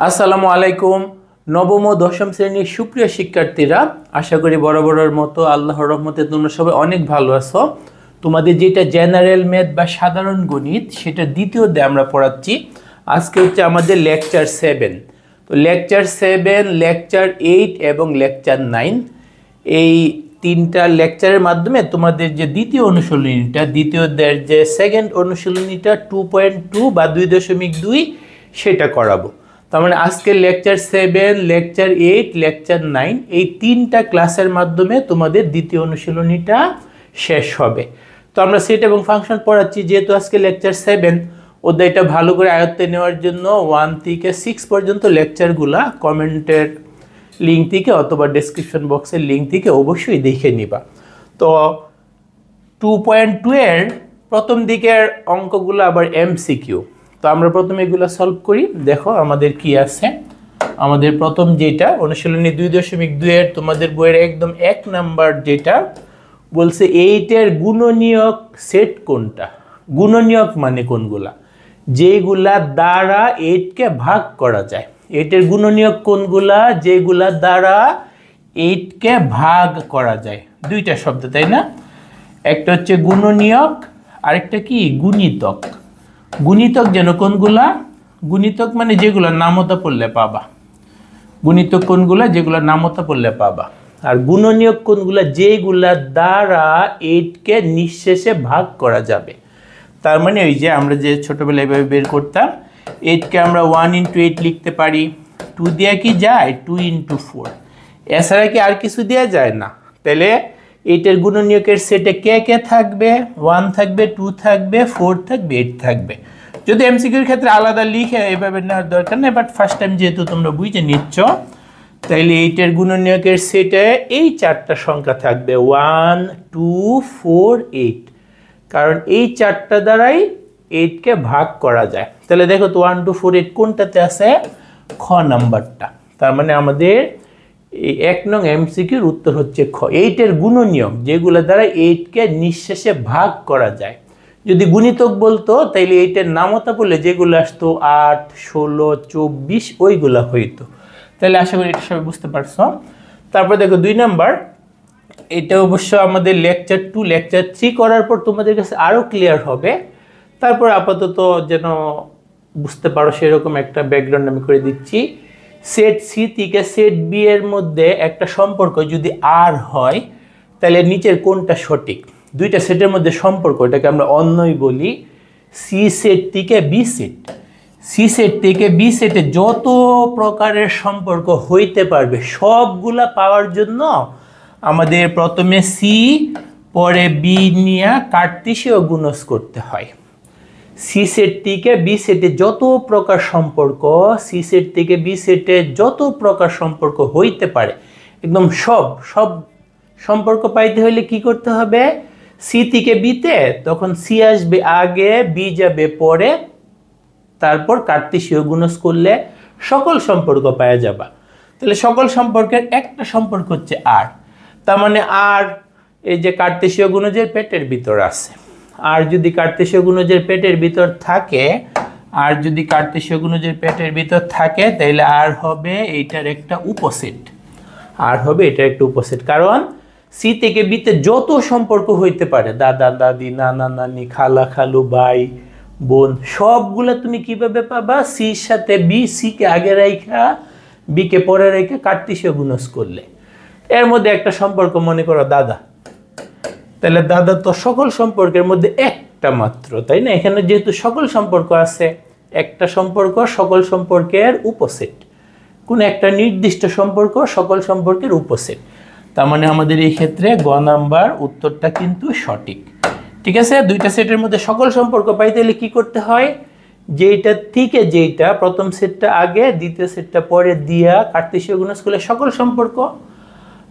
আসসালামু আলাইকুম। নবম ও দশম শ্রেণীর সুপ্রিয় শিক্ষার্থীরা, আশা করি বরাবরের মতো আল্লাহর রহমতে তোমরা সবাই অনেক ভালো আছো। তোমাদের যেটা জেনারেল ম্যাথ বা সাধারণ গণিত, সেটা দ্বিতীয় অধ্যায়ে আমরা পড়াচ্ছি। আজকে হচ্ছে আমাদের লেকচার 7। তো লেকচার 7, লেকচার 8 এবং লেকচার 9, এই তিনটা লেকচারের মাধ্যমে তোমাদের যে দ্বিতীয় অনুশীলনীটা, দ্বিতীয় অধ্যায়ের যে সেকেন্ড অনুশীলনীটা 2.2 বা 2.2 সেটা করাবো। তার মানে আজকে লেকচার 7, লেকচার 8, লেকচার 9 এই তিনটা ক্লাসের মাধ্যমে তোমাদের দ্বিতীয় অনুশীলনীটা শেষ হবে। তো আমরা সেট এবং ফাংশন পড়াচ্ছি, যেহেতু আজকে লেকচার 7, অধ্যায়টা ভালো করে আয়ত্তে নেওয়ার জন্য 1 থেকে 6 পর্যন্ত লেকচারগুলা কমেন্টের লিঙ্ক থেকে অথবা ডেসক্রিপশন বক্সের লিঙ্ক থেকে অবশ্যই দেখে নিবা। তো 2.2 এর প্রথম দিকের অঙ্কগুলো আবার এমসিকিউ। তো আমরা প্রথমে এগুলো সলভ করি। দেখো আমাদের কি আছে। আমাদের প্রথম যেটা অনুশীলনী 2.2 এর তোমাদের বইয়ের একদম 1 নাম্বার যেটা বলছে 8 এর গুণনীয়ক সেট কোনটা। গুণনীয়ক মানে কোনগুলা, যেগুলা দ্বারা 8 কে ভাগ করা যায়। 8 এর গুণনীয়ক কোনগুলা, যেগুলা দ্বারা 8 কে ভাগ করা যায়। দুইটা শব্দ, তাই না? একটা হচ্ছে গুণনীয়ক, আরেকটা কি গুণিতক। গুণিতক যেন কোনগুলা, গুণিতক মানে যেগুলা নামতা পড়লে পাবা। গুণিতক কোনগুলা, যেগুলা নামতা পড়লে পাবা। আর গুণনীয়ক কোনগুলা, যেগুলা দ্বারা 8 কে নিঃশেষে ভাগ করা যাবে। তার মানে ওই যে আমরা যে ছোটবেলায় এভাবে বের করতাম, 8 কে আমরা 1 into 8 লিখতে পারি। 2 দিয়ে কি যায়, 2 into 4। এছাড়া কি আর কিছু দেওয়া যায় না। তাহলে 8 এর গুণনীয়কের সেটে কে কে থাকবে, 1 থাকবে, 2 থাকবে, 4 থাকবে, 8 থাকবে। যদি এমসিকিউর ক্ষেত্রে আলাদা লিখে এভাবে নেওয়ার দরকার নেই, বাট ফার্স্ট টাইম যেহেতু তোমরা বুঝে নিচ্ছ, তাইলে 8 এর গুণনীয়কের সেটে এই 4টা সংখ্যা থাকবে, 1, 2, 4, 8। কারণ এই 4টা দ্বারাই 8 কে ভাগ করা যায়। তাহলে দেখো তো 1, 2, 4, 8 কোনটাতে আছে, খ নাম্বারটা। তার মানে আমাদের এই 1 নং এমসিকিউর উত্তর হচ্ছে খ। 8 এর গুণনীয়ক, যেগুলো দ্বারা 8 কে নিঃশেষে ভাগ করা যায়। যদি গুণিতক বলতো তাইলে 8 এর নামতা বললে যেগুলো আসতো 8, 16, 24 ওইগুলা হইতো। তাহলে আশা করি এটা সবাই বুঝতে পারছো। তারপর দেখো 2 নাম্বার, এটা অবশ্য আমাদের লেকচার 2, লেকচার 3 করার পর তোমাদের কাছে আরও ক্লিয়ার হবে। তারপর আপাতত যেন বুঝতে পারো সেরকম একটা ব্যাকগ্রাউন্ড আমি করে দিচ্ছি। সেট সি থেকে সেট বি এর মধ্যে একটা সম্পর্ক যদি আর হয়, তাহলে নিচের কোনটা সঠিক। দুইটা সেটের মধ্যে সম্পর্ক, এটাকে আমরা অন্যই বলি। সি সেট থেকে বি সেট, সি সেট থেকে বি সেটে যত প্রকারের সম্পর্ক হইতে পারবে সবগুলা পাওয়ার জন্য আমাদের প্রথমে সি পরে বি নিয়ে কার্তেশীয় গুণজ করতে হয়। সি সেট থেকে বি সেটে যত প্রকার সম্পর্ক, সি সেট থেকে বি সেটে যত প্রকার সম্পর্ক হইতে পারে, একদম সব সম্পর্ক পাইতে হলে কি করতে হবে, সি থেকে বিতে তখন সি আসবে আগে, বি যাবে পরে, তারপর কার্তেশীয় গুণজ করলে সকল সম্পর্ক পাওয়া যাবে। তাহলে সকল সম্পর্কের একটা সম্পর্ক হচ্ছে আর। তার মানে আর এই যে কার্তেশীয় গুণজের পেটের ভিতর আছে। আর যদি কার্তেশীয় গুণজের পেটের ভিতর থাকে, আর যদি কার্তেশীয় গুণজের পেটের ভিতর থাকে, তাহলে আর হবে এইটার একটা উপসেট। আর হবে এটার একটা উপসেট। কারণ সি থেকে বিতে যত সম্পর্ক হইতে পারে, দাদা দাদি, নানা নানি, খালা খালু, ভাই বোন, সবগুলা তুমি কিভাবে পাবা, সির সাথে বি, সি কে আগে রাইখা বি কে পরে রেখে কার্তেশীয় গুণজ করলে। এর মধ্যে একটা সম্পর্ক মনে করো দাদা, তাহলে দাদা তো সকল সম্পর্কের মধ্যে একটা মাত্র, তাই না? এখানে যেহেতু সকল সম্পর্ক আছে, একটা সম্পর্ক সকল সম্পর্কের উপসেট। কোন একটা নির্দিষ্ট সম্পর্ক সকল সম্পর্কের উপসেট। তার মানে আমাদের এই ক্ষেত্রে গ নাম্বার উত্তরটা কিন্তু সঠিক। ঠিক আছে, দুইটা সেটের মধ্যে সকল সম্পর্ক পাইতে হলে কি করতে হয়, যেটা থেকে যেটা প্রথম সেটটা আগে, দ্বিতীয় সেটটা পরে দিয়া কার্তেশীয় গুণজ করলে সকল সম্পর্ক।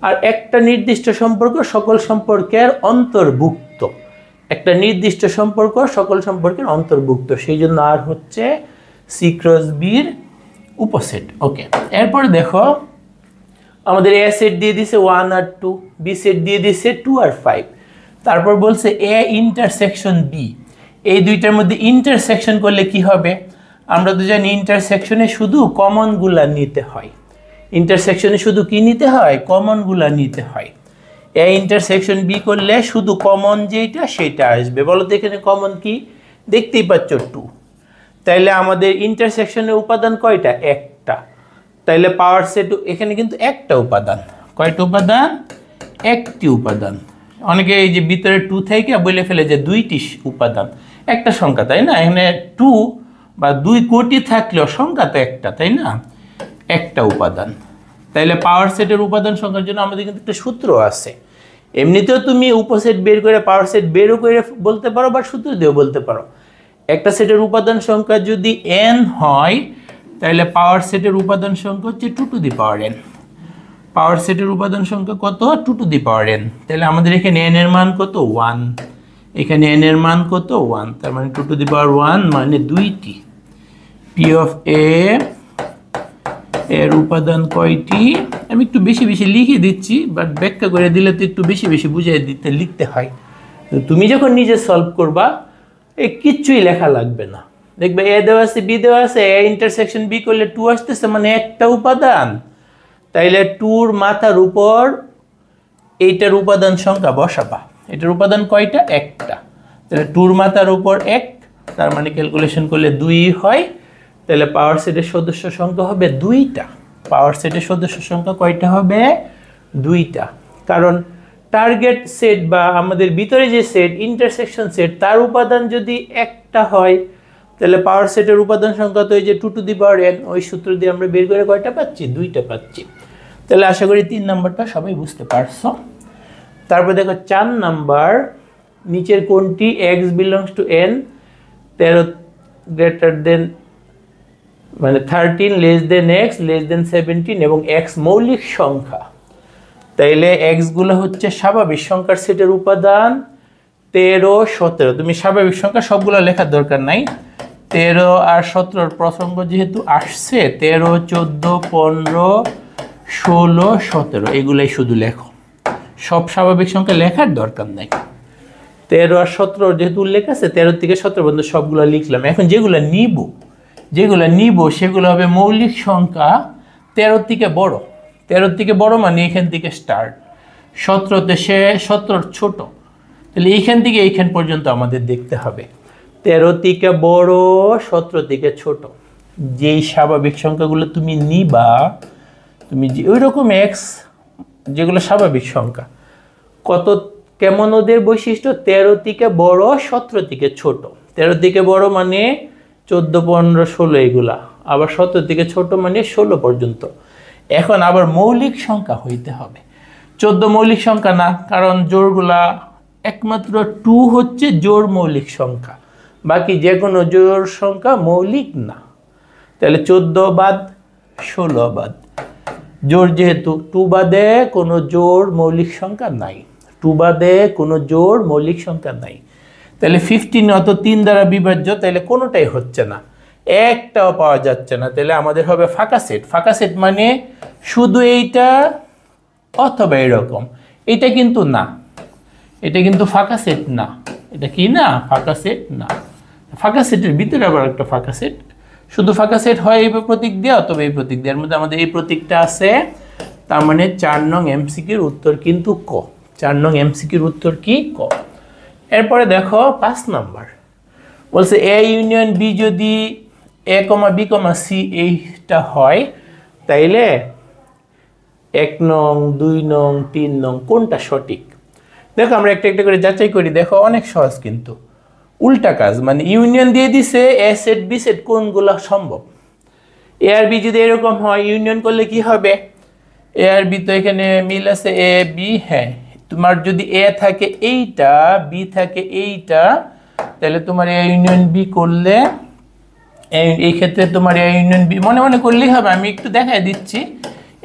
আর একটা নির্দিষ্ট সম্পর্ক সকল সম্পর্কের অন্তর্ভুক্ত, একটা নির্দিষ্ট সম্পর্ক সকল সম্পর্কের অন্তর্ভুক্ত, সেই জন্য আর হচ্ছে সি ক্রস বির উপসেট। ওকে, এরপরে দেখো আমাদের এ সেট দিয়ে দিছে 1 আর 2, বি সেট দিয়ে দিছে 2 আর 5। তারপর বলছে এ ইন্টারসেকশন বি, এই দুইটার মধ্যে ইন্টারসেকশন করলে কি হবে, আমরা তো জানি ইন্টারসেকশনে শুধু কমনগুলা নিতে হয়। ইন্টারসেকশনে শুধু কি নিতে হয়? কমনগুলা নিতে হয়। এ ইন্টারসেকশন বি করলে শুধু কমন যেটা সেটা আসবে। বলো তো এখানে কমন কি? দেখতেই পাচ্ছ 2। তাইলে আমাদের ইন্টারসেকশনের উপাদান কয়টা? একটা। তাইলে পাওয়ার সেট এখানে কিন্তু একটা উপাদান। কয়টা উপাদান? একটি উপাদান। অনেকে এই যে ভিতরে 2 থেকে বলে ফেলে যে 2টি উপাদান, একটা সংখ্যা, তাই না? এখানে 2 বা 2 কোটি থাকলেও সংখ্যা তো একটা, তাই না? একটা উপাদান। তাইলে পাওয়ার সেটের উপাদান সংখ্যার জন্য আমাদের কিন্তু একটা সূত্র আছে। এমনিতেও তুমি উপসেট বের করে পাওয়ার সেট বেরও করে বলতে পারো বা সূত্র দিয়েও বলতে পারো। একটা সেটের উপাদান সংখ্যা যদি n হয় তাহলে পাওয়ার সেটের উপাদান সংখ্যা হচ্ছে 2 টু দি পাওয়ার n। পাওয়ার সেটের উপাদান সংখ্যা কত? 2 টু দি পাওয়ার n। তাহলে আমাদের এখানে n এর মান কত? 1। এখানে n এর মান কত? 1। তার মানে 2 টু দি পাওয়ার 1 মানে 2টি। p অফ a এর উপাদান কয়টি? আমি একটু বেশি বেশি লিখে দিচ্ছি, বাট ব্যাখ্যা করে দিলে তো একটু বেশি বেশি বুঝিয়ে দিতে লিখতে হয়। তুমি যখন নিজে সলভ করবা কিচ্ছুই লেখা লাগবে না। দেখবে এ দেওয়া আছে, বি দেওয়া আছে, এ ইন্টারসেকশন বি করলে 2 আসতেছে, মানে একটা উপাদান। তাইলে 2-র মাথার উপর এইটার উপাদান সংখ্যা বসাবা। এটার উপাদান কয়টা? একটা। তাহলে 2-র মাথার উপর 1, তার মানে ক্যালকুলেশন করলে 2 হয়। তাহলে পাওয়ার সেটের সদস্য সংখ্যা হবে 2টা। পাওয়ার সেটের সদস্য সংখ্যা কয়টা হবে? 2টা। কারণ টার্গেট সেট বা আমাদের ভিতরে যে সেট ইন্টারসেকশন সেট তার উপাদান যদি একটা হয় তাহলে পাওয়ার সেটের উপাদান সংখ্যা তো এই যে 2 টু দি পাওয়ার n, ওই সূত্র দিয়ে আমরা বের করে কয়টা পাচ্ছি? 2টা পাচ্ছি। তাহলে আশা করি 3 নাম্বারটা সবাই বুঝতে পারছো। তারপর দেখো 4 নাম্বার, নিচের কোনটি x belongs to n 13 greater than মানে 13 less than x less than 17 এবং x মৌলিক সংখ্যা। তাইলে x গুলো হচ্ছে স্বাভাবিক সংখ্যার সেটের উপাদান 13, 17। তুমি স্বাভাবিক সংখ্যা সবগুলো লেখার দরকার নাই। 13 আর 17 প্রসঙ্গ যেহেতু আসছে, 13, 14, 15, 16, 17 এগুলাই শুধু লেখো। সব স্বাভাবিক সংখ্যা লেখার দরকার নাই। 13 আর 17 যেহেতু উল্লেখ আছে, 13 থেকে 17 পর্যন্ত সবগুলো লিখলাম। এখন যেগুলো নিব সেগুলো হবে মৌলিক সংখ্যা 13 থেকে বড়। 13 থেকে বড় মানে এখান থেকে স্টার্ট। 17তে সে 17 ছোট। তাহলে এইখান থেকে এইখান পর্যন্ত আমাদের দেখতে হবে 13 থেকে বড়, 17 থেকে ছোট। যেই স্বাভাবিক সংখ্যাগুলো তুমি নিবা, তুমি যে ওই রকম এক্স যেগুলো স্বাভাবিক সংখ্যা, কত কেমন ওদের বৈশিষ্ট্য? 13 থেকে বড়, 17 থেকে ছোট। 13 থেকে বড় মানে 14, 15, 16 এগুলা, আবার 17 থেকে ছোট মানে 16 পর্যন্ত। এখন আবার মৌলিক সংখ্যা হইতে হবে। 14 মৌলিক সংখ্যা না, কারণ জোড়গুলা একমাত্র 2 হচ্ছে জোড় মৌলিক সংখ্যা, বাকি যে কোনো জোড় সংখ্যা মৌলিক না। তাহলে 14 বাদ, 16 বাদ। জোড় যেহেতু 2 বাদে কোনো জোড় মৌলিক সংখ্যা নাই, 2 বাদে কোনো জোড় মৌলিক সংখ্যা নাই। তাহলে 15 অত 3 দ্বারা বিভাজ্য, তাহলে কোনোটাই হচ্ছে না, একটাও পাওয়া যাচ্ছে না। তাহলে আমাদের হবে ফাঁকা সেট। ফাঁকা সেট মানে শুধু এইটা অথবা এরকম। এটা কিন্তু না, এটা কিন্তু ফাঁকা সেট না। এটা কি না? ফাঁকা সেট না। ফাঁকা সেটের ভিতরে আবার একটা ফাঁকা সেট। শুধু ফাঁকা সেট হয় এই প্রতীক দিয়ে অথবা এই প্রতীক দিয়ে। এর মধ্যে আমাদের এই প্রতীকটা আছে, তার মানে 4 নং এমসিকিউর উত্তর কিন্তু ক। 4 নং এমসিকিউর উত্তর কি? ক। এরপরে দেখো 5 নাম্বার বলছে এ ইউনিয়ন বি যদি এ কমা বি কমা সি এইটা হয় তাইলে 1 নং, 2 নং, 3 নং কোনটা সঠিক? দেখো আমরা একটা একটা করে যাচাই করি। দেখো অনেক সহজ, কিন্তু উল্টা কাজ, মানে ইউনিয়ন দিয়ে দিছে এ সেট বি সেট কোনগুলো সম্ভব। এ আর বি যদি এরকম হয় ইউনিয়ন করলে কি হবে? এ আর বি তো এখানে মিল আছে, এ বি। হ্যাঁ, তোমার যদি এ থাকে এইটা, বি থাকে এইটা, তাহলে তোমার এ ইউনিয়ন বি করলে এই ক্ষেত্রে তোমার এ ইউনিয়ন বি মনে মনে করলেই হবে। আমি একটু দেখাই দিচ্ছি।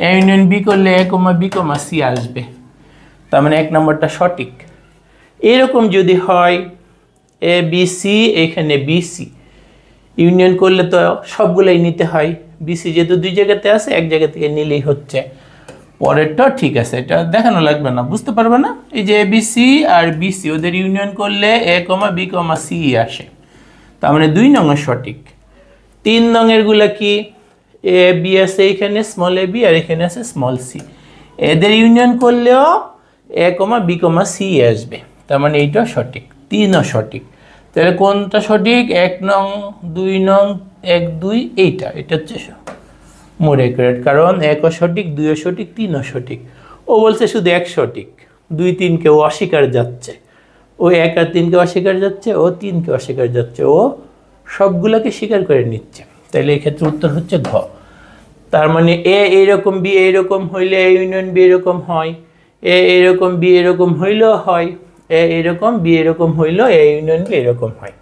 এ ইউনিয়ন বি করলে এ কমা বি কমা সি আসবে, তার মানে 1 নম্বরটা সঠিক। এরকম যদি হয় এ বি সি, এখানে বি সি ইউনিয়ন করলে তো সবগুলাই নিতে হয়। বিসি যেহেতু 2 জায়গাতে আছে, 1 জায়গা থেকে নিলেই হচ্ছে। পরেরটা ঠিক আছে, এটা দেখানো লাগবে না, বুঝতে পারবে না। এই যে এবিসি আর বিসি ওদের ইউনিয়ন করলে এ কমা বি কমা সি আসে, তার মানে 2 নং সঠিক। 3 নংয়ের গুলা কি, এ বি আছে এখানে স্মল এ বি আর এখানে আছে স্মল সি, এদের ইউনিয়ন করলেও এ কমা বি কমা সি আসবে, তার মানে এইটা সঠিক, 3ও সঠিক। তাহলে কোনটা সঠিক, 1 নং 2 নং 1 2 এইটা, এটা হচ্ছে মোর অ্যাকুরেট, কারণ 1ও সঠিক 2ও সঠিক 3ও সঠিক। ও বলছে শুধু 1 সঠিক, 2 3 কে অস্বীকার যাচ্ছে, ও 1 আর 3 কে অস্বীকার যাচ্ছে, ও 3 কে অস্বীকার যাচ্ছে, ও সবগুলোকে স্বীকার করে নিচ্ছে। তাহলে এই ক্ষেত্রে উত্তর হচ্ছে ঘ। তার মানে এ এইরকম বি এইরকম হইলে এ ইউনিয়ন বি এরকম হয়, এ এরকম বি এরকম হইলেও হয়, এ এরকম বি এরকম হইলেও এ ইউনিয়ন বি এরকম হয়।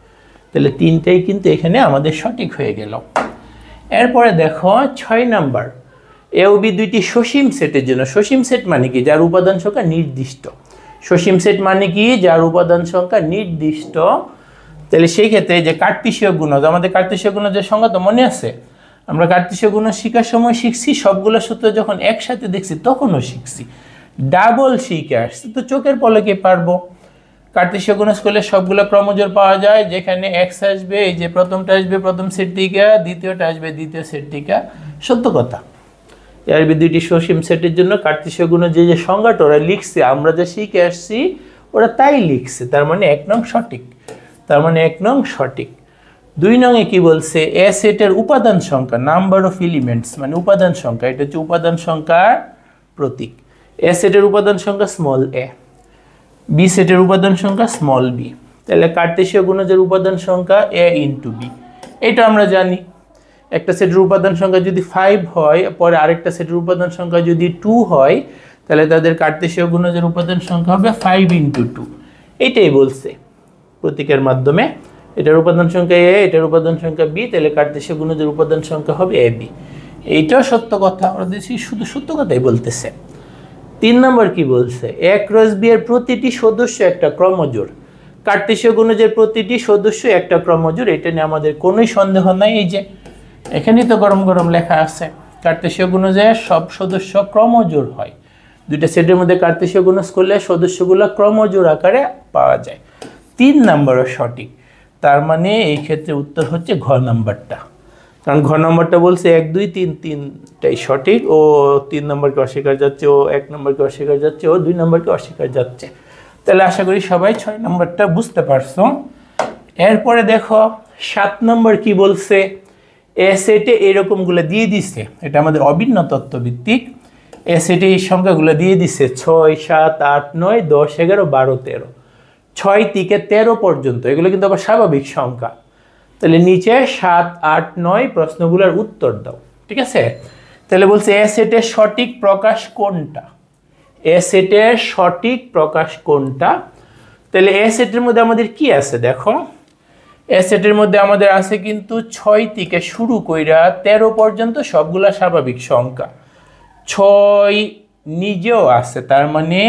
তাহলে 3টাই কিন্তু এখানে আমাদের সঠিক হয়ে গেল। এরপরে দেখো 6 নাম্বার, এ ও বি দুইটি সসীম সেটের জন্য। সসীম সেট মানে কি, যার উপাদান সংখ্যা নির্দিষ্ট। সসীম সেট মানে কি, যার উপাদান সংখ্যা নির্দিষ্ট। তাহলে সেই ক্ষেত্রে যে কার্তেশীয় গুণজ, আমাদের কার্তেশীয় গুণজের সংজ্ঞা তো মনে আছে, আমরা কার্তেশীয় গুণজ শিখার সময় শিখছি, সবগুলো সূত্র যখন একসাথে দেখছি তখনও শিখছি, ডাবল শিখে আসছি, তো চোখের পলকে পারবো। কার্তেশীয় গুণজ করলে সবগুলো ক্রমজোড় পাওয়া যায়, যেখানে এক্স আসবে, এই যে প্রথমটা আসবে প্রথম সেট থেকে, দ্বিতীয়টা আসবে দ্বিতীয় সেট থেকে, সত্য কথা। এর দুইটি সসীম সেটের জন্য কার্তেশীয় গুণজ যে সংজ্ঞাটা ওরা লিখছে, আমরা যা শিখে আসছি ওরা তাই লিখছে, তার মানে 1 নং সঠিক, তার মানে 1 নং সঠিক। 2 নংয়ে কি বলছে, এ সেটের উপাদান সংখ্যা, নাম্বার অফ এলিমেন্টস মানে উপাদান সংখ্যা, এটা হচ্ছে উপাদান সংখ্যার প্রতীক। এ সেটের উপাদান সংখ্যা স্মল এ, বি সেটের উপাদান সংখ্যা স্মল বি। তাহলে কার্তেশীয় গুণজের উপাদান সংখ্যা এ ইন্টু বি, এটা আমরা জানি। একটা সেটের উপাদান সংখ্যা যদি 5 হয়, পরে আরেকটা সেটের উপাদান সংখ্যা যদি 2 হয়, তাহলে তাদের কার্তেশীয় গুণজের উপাদান সংখ্যা হবে 5 ইন্টু 2। এইটাই বলছে প্রতীকের মাধ্যমে, এটার উপাদান সংখ্যা এ, এটার উপাদান সংখ্যা বি, তাহলে কার্তেশীয় গুণজের উপাদান সংখ্যা হবে এ বি। এইটাও সত্য কথা, আমরা দেখছি শুধু সত্য কথাই বলতেছে। 3 নম্বর কি বলছে, এ ক্রস বি এর প্রতিটি সদস্য একটা ক্রমজোড়। কার্তেশীয় গুণজের প্রতিটি সদস্য একটা ক্রমজোড়, এটা নিয়ে আমাদের কোনোই সন্দেহ নাই। এই যে এখানেই তো গরম গরম লেখা আছে, কার্তেশীয় গুণজের সব সদস্য ক্রমজোড় হয়। দুইটা সেটের মধ্যে কার্তেশীয় গুণজ করলে সদস্যগুলো ক্রমজোড় আকারে পাওয়া যায়। 3 নম্বরও সঠিক, তার মানে এই ক্ষেত্রে উত্তর হচ্ছে ঘ নাম্বারটা, কারণ ঘ নম্বরটা বলছে 1 2 3, 3টাই সঠিক। ও 3 নম্বরকে অস্বীকার যাচ্ছে, ও 1 নম্বরকে অস্বীকার যাচ্ছে, ও 2 নম্বরকে অস্বীকার যাচ্ছে। তাহলে আশা করি সবাই 6 নম্বরটা বুঝতে পারছো। এরপরে দেখো 7 নম্বর কি বলছে, এ সেটে এরকমগুলো দিয়ে দিচ্ছে, এটা আমাদের অভিন্ন তত্ত্ব ভিত্তিক। এ সেটে এই সংখ্যাগুলো দিয়ে দিচ্ছে 6 7 8 9 10 11 12 13, 6 থেকে 13 পর্যন্ত, এগুলো কিন্তু আবার স্বাভাবিক সংখ্যা। তাহলে নিচে 7 8 9 প্রশ্নগুলোর উত্তর দাও, ঠিক আছে। তাহলে বলছে এ সেটের সঠিক প্রকাশ কোনটা, এ সেটের সঠিক প্রকাশ কোনটা। তাহলে এ সেটের মধ্যে আমাদের কি আছে দেখো, এ সেটের মধ্যে আমাদের আছে কিন্তু 6 থেকে শুরু কইরা 13 পর্যন্ত সবগুলা স্বাভাবিক সংখ্যা, 6 নিজেও আছে, তার মানে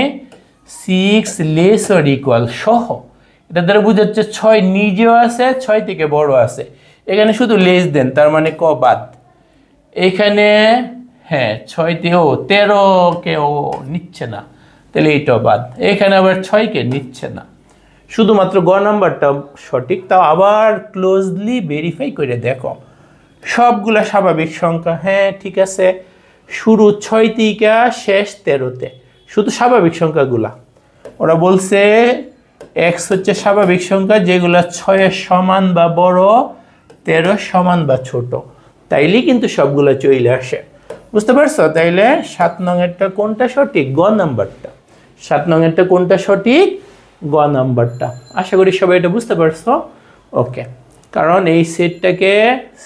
6 লেস অর ইকুয়াল সহ, এটা দ্বারা বোঝাচ্ছে 6 নিজেও আছে, 6 থেকে বড় আছে। এখানে শুধু লেস দেন, তার মানে ক বাদ। এখানে হ্যাঁ 6 তেও 13 কেও নিচ্ছে না, তাহলে এইটাও বাদ। এখানে আবার 6 কে নিচ্ছে না, শুধুমাত্র গ নাম্বারটা সঠিক। তাও আবার ক্লোজলি ভেরিফাই করে দেখো, সবগুলা স্বাভাবিক সংখ্যা, হ্যাঁ ঠিক আছে, শুরু 6 থেকে শেষ 13তে, শুধু স্বাভাবিক সংখ্যাগুলা। ওরা বলছে এক্স হচ্ছে স্বাভাবিক সংখ্যা যেগুলা 6 সমান বা বড়, 13 সমান বা ছোট, তাইলেই কিন্তু সবগুলা চলে আসে, বুঝতে পারছো। তাইলে 7 নংয়েরটা কোনটা সঠিক, গ নাম্বারটা। 7 নংয়েরটা কোনটা সঠিক, গ নাম্বারটা। আশা করি সবাই এটা বুঝতে পারছো। ওকে, কারণ এই সেটটাকে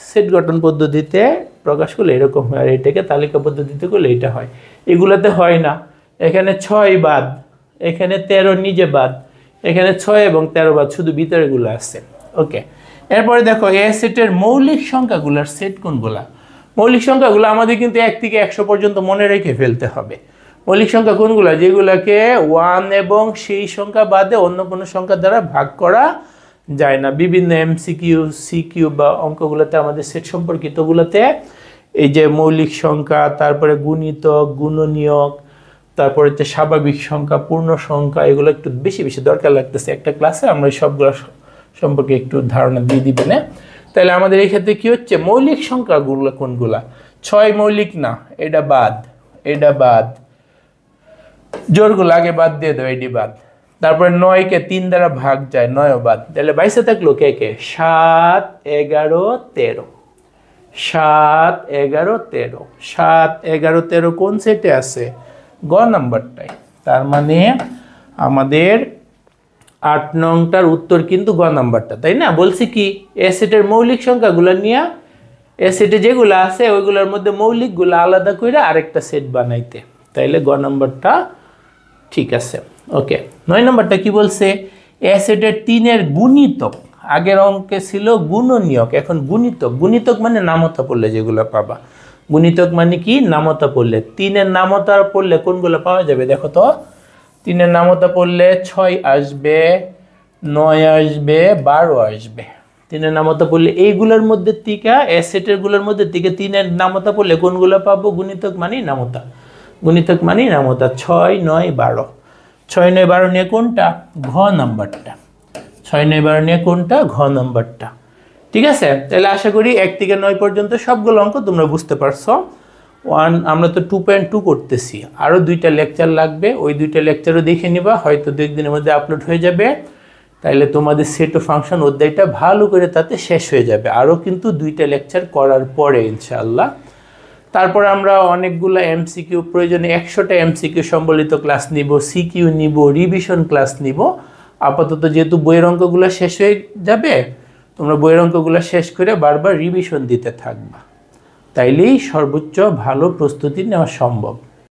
সেট গঠন পদ্ধতিতে প্রকাশ করলে এরকম হয়, আর এটাকে তালিকা পদ্ধতিতে করলে এটা হয়। এগুলাতে হয় না, এখানে 6 বাদ, এখানে 13 নিজে বাদ, এখানে 6 এবং 13 বাদ, শুধু ভিতরেগুলো আছে। ওকে, এরপরে দেখো এ সেটের মৌলিক সংখ্যাগুলোর সেট কোনগুলা। মৌলিক সংখ্যাগুলো আমাদের কিন্তু 1 থেকে 100 পর্যন্ত মনে রেখে ফেলতে হবে। মৌলিক সংখ্যা কোনগুলো, যেগুলোকে 1 এবং সেই সংখ্যা বাদে অন্য কোনো সংখ্যা দ্বারা ভাগ করা যায় না। বিভিন্ন এমসিকিউ সিকিউ বা অঙ্কগুলোতে আমাদের সেট সম্পর্কিতগুলোতে এই যে মৌলিক সংখ্যা, তারপরে গুণিতক, গুণনীয়ক, তারপরে হচ্ছে স্বাভাবিক সংখ্যা, পূর্ণ সংখ্যা, এগুলো একটু বেশি বেশি দরকার লাগতেছে একটা ক্লাসে, আমরা সবগুলো সম্পর্কে একটু ধারণা দিয়ে দিবেন। তাহলে আমাদের এই ক্ষেত্রে কি হচ্ছে, মৌলিক সংখ্যাগুলো কোনগুলা? 6 মৌলিক না, এটা বাদ, এটা বাদ, জোরগুলো আগে বাদ দিয়ে দাও, এটি বাদ। তারপরে 9 কে 3 দ্বারা ভাগ যায়, 9 বাদ। তাহলে 22 থাকলো কে কে? 7, 11, 13। 7, 11, 13। 7, 11, 13 কোন সেটে আছে? গ নাম্বারটাই। তার মানে আমাদের 8 নংটার উত্তর কিন্তু গ নাম্বারটা, তাই না? বলছি কি, এ সেটের মৌলিক সংখ্যাগুলো নিয়ে এ সেটে যেগুলো আছে ওইগুলোর মধ্যে মৌলিকগুলো আলাদা করে আরেকটা সেট বানাইতে। তাইলে গ নাম্বারটা ঠিক আছে। ওকে, 9 নাম্বারটা কি বলছে? এ সেটের 3-এর গুণিতক, আগের অঙ্কে ছিল গুণনীয়ক, এখন গুণিতক। গুণিতক মানে নামতা পড়লে যেগুলো পাবা। গুণিতক মানে কি? নামতা পড়লে। 3-এর নামতা পড়লে কোনগুলো পাওয়া যাবে দেখো তো। 3-এর নামতা পড়লে 6 আসবে, 9 আসবে, 12 আসবে। 3-এর নামতা পড়লে এইগুলোর মধ্যে থেকে, এ সেটের গুলোর মধ্যে থেকে 3-এর নামতা পড়লে কোনগুলো পাবো? গুণিতক মানে নামতা। গুণিতক মানে নামতা। 6, 9, 12। 6, 9, 12 নিয়ে কোনটা? ঘ নাম্বারটা। 6, 9, 12 নিয়ে কোনটা? ঘ নাম্বারটা। ঠিক আছে, তাহলে আশা করি 1 থেকে 9 পর্যন্ত সবগুলো অঙ্ক তোমরা বুঝতে পারছো। আমরা তো 2.2 করতেছি, আরও 2টা লেকচার লাগবে, ওই 2টা লেকচারও দেখে নিবা, হয়তো 2 একদিনের মধ্যে আপলোড হয়ে যাবে। তাইলে তোমাদের সেট ও ফাংশন অধ্যায়টা ভালো করে তাতে শেষ হয়ে যাবে, আরও কিন্তু 2টা লেকচার করার পরে ইনশাআল্লাহ। তারপর আমরা অনেকগুলো এমসিকিউ, প্রয়োজনে 100টা এমসিকিউ সম্বলিত ক্লাস নিব, সিকিউ নিব, রিভিশন ক্লাস নিব। আপাতত যেহেতু বইয়ের অঙ্কগুলো শেষ হয়ে যাবে, তোমরা বইয়ের অঙ্কগুলো শেষ করে বারবার রিভিশন দিতে থাকবা, তাইলেই সর্বোচ্চ ভালো প্রস্তুতি নেওয়া সম্ভব।